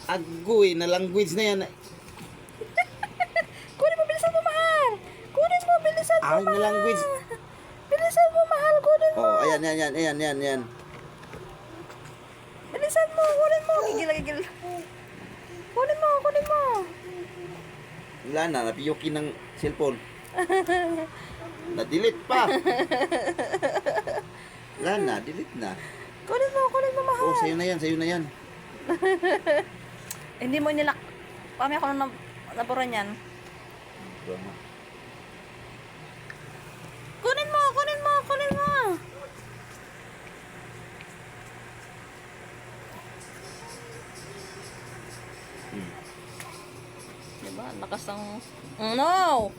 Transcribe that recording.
Agoy na language na yan. Kunin mo, bilisan mo, mahal. Kunin mo, bilisan mo, Ay, na mahal. language. Bilisan mo, mahal. Kunin mo. Oh, ayan. Bilisan mo, kunin mo. Gigil. Kunin mo. Wala na, napiyukin ng cellphone. Na-delete pa. Wala na, delete na. Kunin mo, mahal. Oh, sa'yo na yan. Hindi mo nilak. Pami ako nang napuran yan. Kunin mo. Diba? Lakas ng... No!